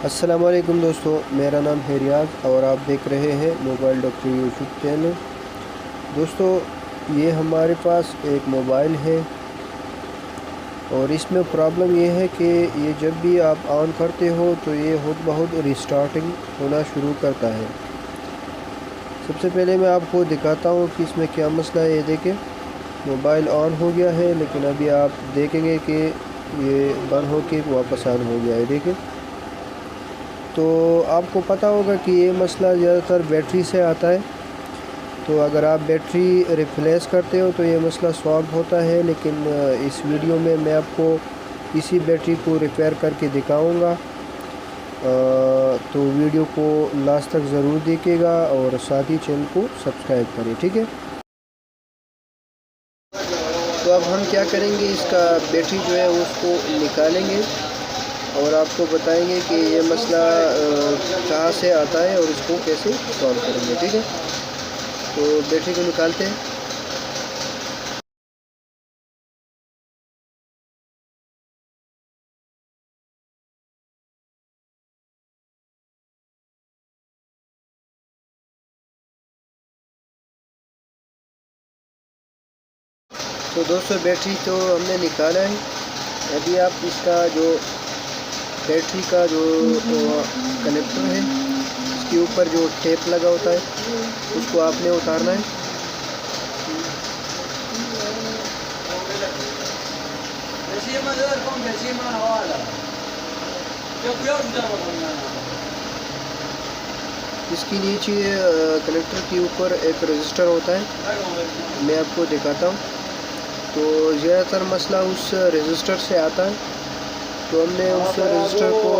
अस्सलाम वालेकुम दोस्तों, मेरा नाम है रियाज और आप देख रहे हैं मोबाइल डॉक्टर यूट्यूब चैनल। दोस्तों, ये हमारे पास एक मोबाइल है और इसमें प्रॉब्लम ये है कि ये जब भी आप ऑन करते हो तो ये बहुत रिस्टार्टिंग होना शुरू करता है। सबसे पहले मैं आपको दिखाता हूँ कि इसमें क्या मसला है। ये देखें, मोबाइल ऑन हो गया है लेकिन अभी आप देखेंगे कि ये बंद हो के वापस ऑन हो गया है। देखें, तो आपको पता होगा कि ये मसला ज़्यादातर बैटरी से आता है। तो अगर आप बैटरी रिप्लेस करते हो तो ये मसला सॉल्व होता है, लेकिन इस वीडियो में मैं आपको इसी बैटरी को रिपेयर करके दिखाऊंगा। तो वीडियो को लास्ट तक ज़रूर देखिएगा और साथ ही चैनल को सब्सक्राइब करें, ठीक है। तो अब हम क्या करेंगे, इसका बैटरी जो है उसको निकालेंगे और आपको बताएंगे कि ये मसला कहाँ से आता है और इसको कैसे सॉल्व करेंगे, ठीक है। तो बैटरी को निकालते हैं। तो दोस्तों, बैटरी तो हमने निकाला है। अभी आप इसका जो बैटरी का जो कनेक्टर है, इसके ऊपर जो टेप लगा होता है उसको आपने उतारना है। इसके नीचे कनेक्टर के ऊपर एक रजिस्टर होता है, मैं आपको दिखाता हूँ। तो ज़्यादातर मसला उस रजिस्टर से आता है, तो हमने उस रजिस्टर को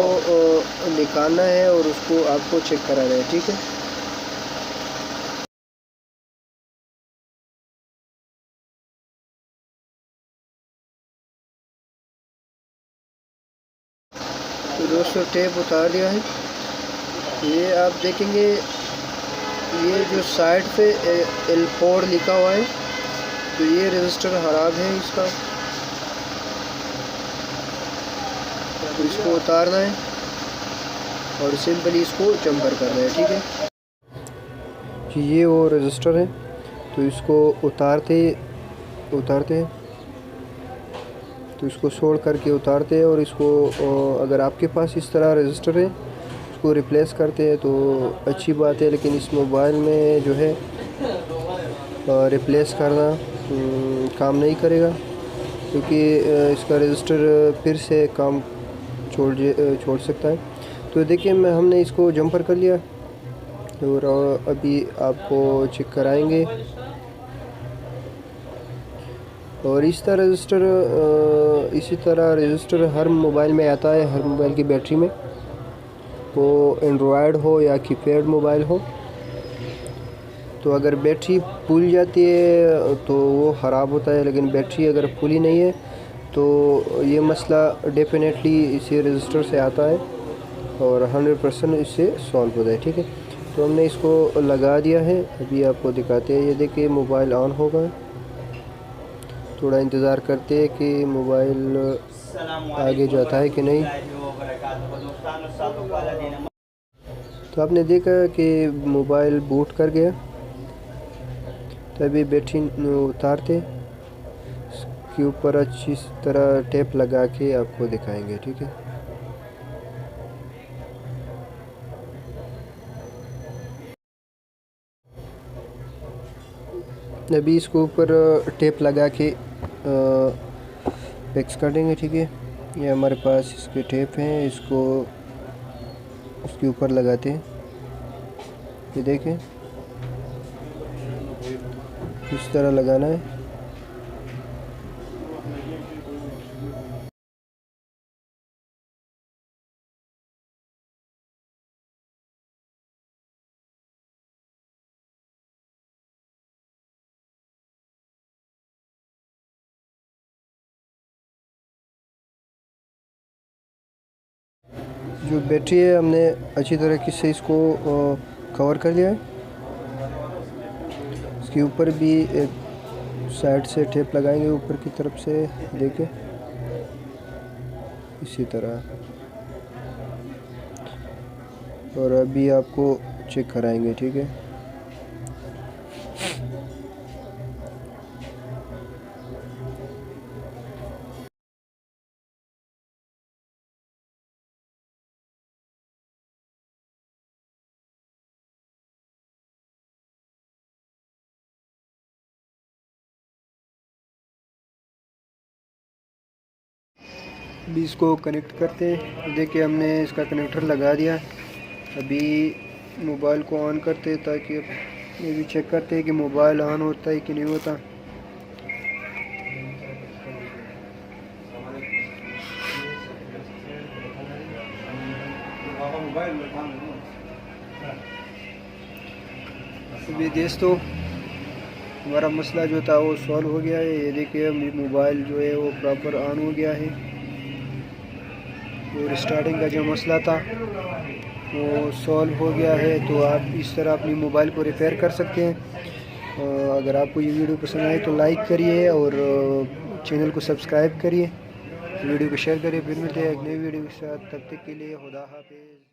निकालना है और उसको आपको चेक कराना है, ठीक है। तो दोस्तों, टेप उतार दिया है। ये आप देखेंगे, ये जो साइड पे L4 लिखा हुआ है, तो ये रजिस्टर ख़राब है इसका। तो इसको उतारना है और सिंपली इसको जंपर करना है, ठीक है। कि ये वो रजिस्टर है, तो इसको उतारते हैं, तो इसको छोड़ करके उतारते हैं और इसको अगर आपके पास इस तरह रजिस्टर है उसको रिप्लेस करते हैं तो अच्छी बात है। लेकिन इस मोबाइल में जो है रिप्लेस करना काम नहीं करेगा, क्योंकि इसका रजिस्टर फिर से काम छोड़ सकता है। तो देखिए, हमने इसको जंपर कर लिया और अभी आपको चेक कराएंगे। और इसी तरह रजिस्टर हर मोबाइल में आता है, हर मोबाइल की बैटरी में, वो एंड्रॉयड हो या कीपैड मोबाइल हो। तो अगर बैटरी फूल जाती है तो वो ख़राब होता है, लेकिन बैटरी अगर फुली नहीं है तो ये मसला डेफिनेटली इसी रजिस्टर से आता है और 100% इससे सॉल्व होता है, ठीक है। तो हमने इसको लगा दिया है, अभी आपको दिखाते हैं। ये देखिए, मोबाइल ऑन होगा। थोड़ा इंतज़ार करते हैं कि मोबाइल आगे जाता है कि नहीं। तो आपने देखा कि मोबाइल बूट कर गया। तो अभी बैटरी उतारते, इसके ऊपर अच्छी तरह टेप लगा के आपको दिखाएंगे, ठीक है। अभी इसको ऊपर टेप लगा के फिक्स कर देंगे, ठीक है। ये हमारे पास इसके टेप हैं, इसको उसके ऊपर लगाते हैं। ये देखें, इस तरह लगाना है। जो बैटरी है, हमने अच्छी तरीके से इसको कवर कर लिया है। इसके ऊपर भी एक साइड से टेप लगाएंगे, ऊपर की तरफ से, देखें, इसी तरह। और अभी आपको चेक कराएंगे, ठीक है। अभी इसको कनेक्ट करते हैं। देखिए हमने इसका कनेक्टर लगा दिया। अभी मोबाइल को ऑन करते हैं ताकि ये भी चेक करते हैं कि मोबाइल ऑन होता है कि नहीं होता। अभी दोस्तों हमारा मसला जो था वो सॉल्व हो गया है। ये देखिए मोबाइल जो है वो प्रॉपर ऑन हो गया है और स्टार्टिंग का जो मसला था वो सॉल्व हो गया है। तो आप इस तरह अपनी मोबाइल को रिपेयर कर सकते हैं। अगर आपको ये वीडियो पसंद आए तो लाइक करिए और चैनल को सब्सक्राइब करिए, वीडियो को शेयर करिए। फिर मिलते हैं एक नई वीडियो के साथ, तब तक के लिए खुदा हाफिज़।